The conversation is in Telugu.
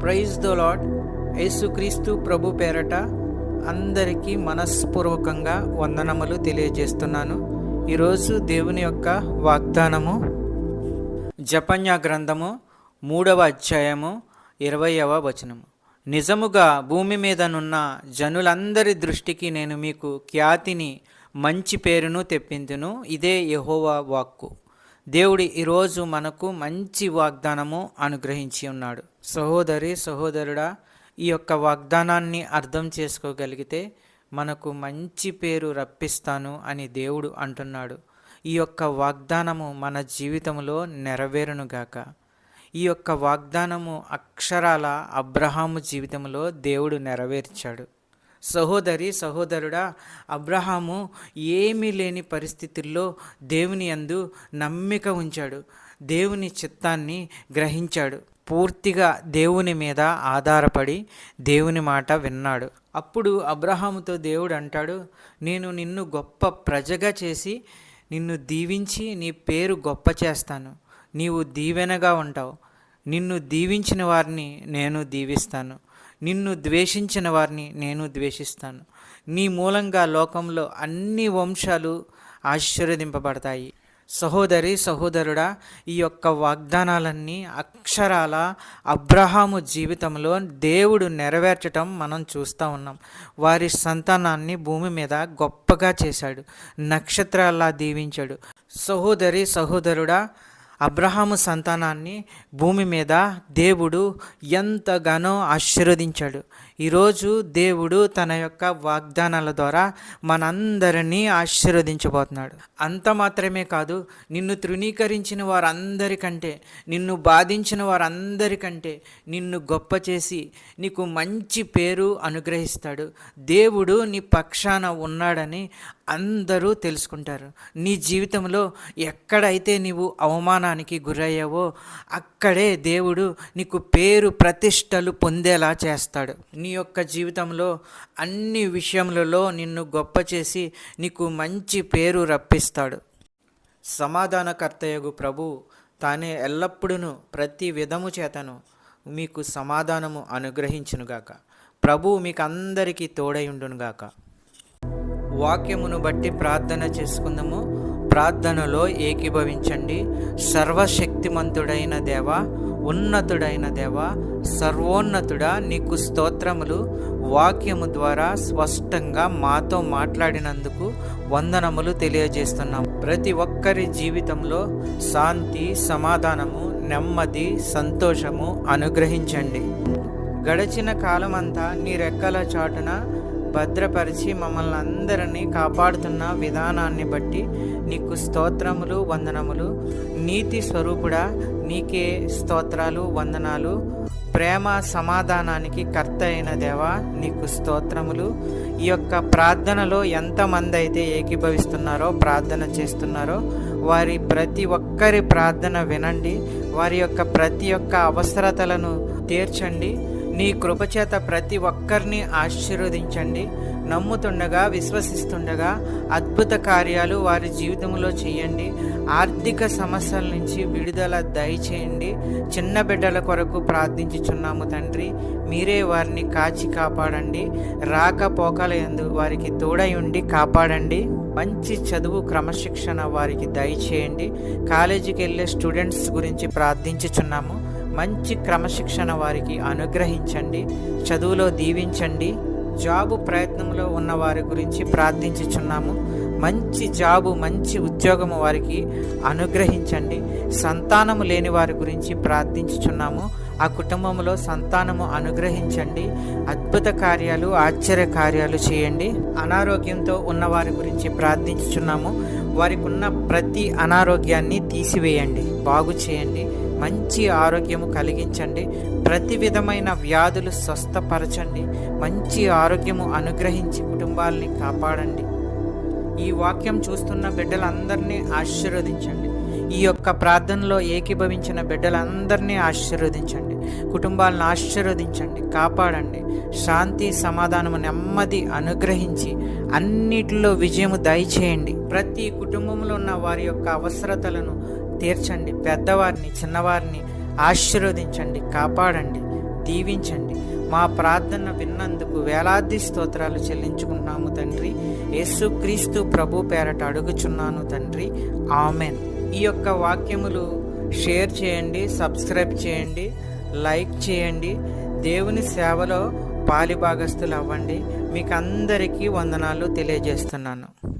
Praise the lord. యేసుక్రీస్తు ప్రభు పేరట అందరికీ మనస్పూర్వకంగా వందనములు తెలియజేస్తున్నాను. ఈరోజు దేవుని యొక్క వాగ్దానము జెఫన్యా గ్రంథము 3వ అధ్యాయము 20వ వచనము. నిజముగా భూమి మీదనున్న జనులందరి దృష్టికి నేను మీకు ఖ్యాతిని, మంచి పేరును తెప్పింతును. ఇదే యెహోవా వాక్కు. దేవుడు ఈరోజు మనకు మంచి వాగ్దానము అనుగ్రహించి ఉన్నాడు. సహోదరి సహోదరుడా, ఈ యొక్క వాగ్దానాన్ని అర్థం చేసుకోగలిగితే మనకు మంచి పేరు రప్పిస్తాను అని దేవుడు అంటున్నాడు. ఈ యొక్క వాగ్దానము మన జీవితంలో నెరవేరునుగాక. ఈ యొక్క వాగ్దానము అక్షరాల అబ్రహాము జీవితంలో దేవుడు నెరవేర్చాడు. సహోదరి సహోదరుడా, అబ్రహాము ఏమీ లేని పరిస్థితుల్లో దేవుని యందు నమ్మిక ఉంచాడు. దేవుని చిత్తాన్ని గ్రహించాడు. పూర్తిగా దేవుని మీద ఆధారపడి దేవుని మాట విన్నాడు. అప్పుడు అబ్రహాముతో దేవుడు అంటాడు, నేను నిన్ను గొప్ప ప్రజగా చేసి నిన్ను దీవించి నీ పేరు గొప్ప చేస్తాను. నీవు దీవెనగా ఉంటావు. నిన్ను దీవించిన వారిని నేను దీవిస్తాను. నిన్ను ద్వేషించిన వారిని నేను ద్వేషిస్తాను. నీ మూలంగా లోకంలో అన్ని వంశాలు ఆశీర్వదింపబడతాయి. సహోదరి సహోదరుడా, ఈ యొక్క వాగ్దానాలన్నీ అక్షరాల అబ్రహాము జీవితంలో దేవుడు నెరవేర్చటం మనం చూస్తూ ఉన్నాం. వారి సంతానాన్ని భూమి మీద గొప్పగా చేశాడు. నక్షత్రాల్లా దీవించాడు. సహోదరి సహోదరుడా, అబ్రహాము సంతానాన్ని భూమి మీద దేవుడు ఎంతగానో ఆశీర్వదించాడు. ఈరోజు దేవుడు తన యొక్క వాగ్దానాల ద్వారా మనందరినీ ఆశీర్వదించబోతున్నాడు. అంత మాత్రమే కాదు, నిన్ను తృణీకరించిన వారందరికంటే, నిన్ను బాధించిన వారందరికంటే నిన్ను గొప్ప చేసి నీకు మంచి పేరు అనుగ్రహిస్తాడు. దేవుడు నీ పక్షాన ఉన్నాడని అందరూ తెలుసుకుంటారు. నీ జీవితంలో ఎక్కడైతే నీవు అవమానానికి గురయ్యావో అక్కడే దేవుడు నీకు పేరు ప్రతిష్టలు పొందేలా చేస్తాడు. నీ యొక్క జీవితంలో అన్ని విషయములలో నిన్ను గొప్ప చేసి నీకు మంచి పేరు రప్పిస్తాడు. సమాధానకర్తయగు ప్రభు తానే ఎల్లప్పుడూ ప్రతి విధము చేతను మీకు సమాధానము అనుగ్రహించునుగాక. ప్రభు మీకు అందరికీ తోడైండునుగాక. వాక్యమును బట్టి ప్రార్థన చేసుకుందాము. ప్రార్థనలో ఏకీభవించండి. సర్వశక్తిమంతుడైన దేవా, ఉన్నతుడైన దేవా, సర్వోన్నతుడా, నీకు స్తోత్రములు. వాక్యము ద్వారా స్పష్టంగా మాతో మాట్లాడినందుకు వందనములు తెలియజేస్తున్నాం. ప్రతి ఒక్కరి జీవితంలో శాంతి, సమాధానము, నెమ్మది, సంతోషము అనుగ్రహించండి. గడిచిన కాలమంతా నీ రెక్కల చాటున భద్రపరిచి మమ్మల్ని అందరినీ కాపాడుతున్న విధానాన్ని బట్టి నీకు స్తోత్రములు, వందనములు. నీతి స్వరూపుడా, నీకే స్తోత్రాలు, వందనాలు. ప్రేమ సమాధానానికి కర్త అయిన దేవా, నీకు స్తోత్రములు. ఈ యొక్క ప్రార్థనలో ఎంతమంది అయితే ఏకీభవిస్తున్నారో, ప్రార్థన చేస్తున్నారో వారి ప్రతి ఒక్కరి ప్రార్థన వినండి. వారి యొక్క ప్రతి ఒక్క అవసరతలను తీర్చండి. నీ కృపచేత ప్రతి ఒక్కరిని ఆశీర్వదించండి. నమ్ముతుండగా, విశ్వసిస్తుండగా అద్భుత కార్యాలు వారి జీవితంలో చేయండి. ఆర్థిక సమస్యల నుంచి విడుదల దయచేయండి. చిన్న బిడ్డల కొరకు ప్రార్థించుచున్నాము తండ్రి. మీరే వారిని కాచి కాపాడండి. రాకపోకల యందు వారికి తోడై ఉండి కాపాడండి. మంచి చదువు, క్రమశిక్షణ వారికి దయచేయండి. కాలేజీకి వెళ్ళే స్టూడెంట్స్ గురించి ప్రార్థించుచున్నాము. మంచి క్రమశిక్షణ వారికి అనుగ్రహించండి. చదువులో దీవించండి. జాబు ప్రయత్నంలో ఉన్న వారి గురించి ప్రార్థించుచున్నాము. మంచి జాబు, మంచి ఉద్యోగము వారికి అనుగ్రహించండి. సంతానము లేని వారి గురించి ప్రార్థించుచున్నాము. ఆ కుటుంబంలో సంతానము అనుగ్రహించండి. అద్భుత కార్యాలు, ఆశ్చర్య కార్యాలు చేయండి. అనారోగ్యంతో ఉన్న వారి గురించి ప్రార్థించుచున్నాము. వారికి ఉన్న ప్రతి అనారోగ్యాన్ని తీసివేయండి, బాగు చేయండి. మంచి ఆరోగ్యము కలిగించండి. ప్రతి విధమైన వ్యాధులు స్వస్థపరచండి. మంచి ఆరోగ్యము అనుగ్రహించి కుటుంబాలని కాపాడండి. ఈ వాక్యం చూస్తున్న బిడ్డలందరినీ ఆశీర్వదించండి. ఈ యొక్క ప్రార్థనలో ఏకీభవించిన బిడ్డలందరినీ ఆశీర్వదించండి. కుటుంబాలను ఆశీర్వదించండి, కాపాడండి. శాంతి, సమాధానము, నెమ్మది అనుగ్రహించి అన్నిటిలో విజయము దయచేయండి. ప్రతి కుటుంబంలో ఉన్న వారి యొక్క అవసరతలను తీర్చండి. పెద్దవారిని, చిన్నవారిని ఆశీర్వదించండి, కాపాడండి. దీవించండి. మా ప్రార్థన విన్నందుకు వేలాది స్తోత్రాలు చెల్లించుకుంటున్నాము తండ్రి. యేసుక్రీస్తు ప్రభు పేరట అడుగుచున్నాను తండ్రి. ఆమెన్. ఈ యొక్క వాక్యములు షేర్ చేయండి, సబ్స్క్రైబ్ చేయండి, లైక్ చేయండి. దేవుని సేవలో పాలిభాగస్తులు అవ్వండి. మీకు అందరికీ వందనాలు తెలియజేస్తున్నాను.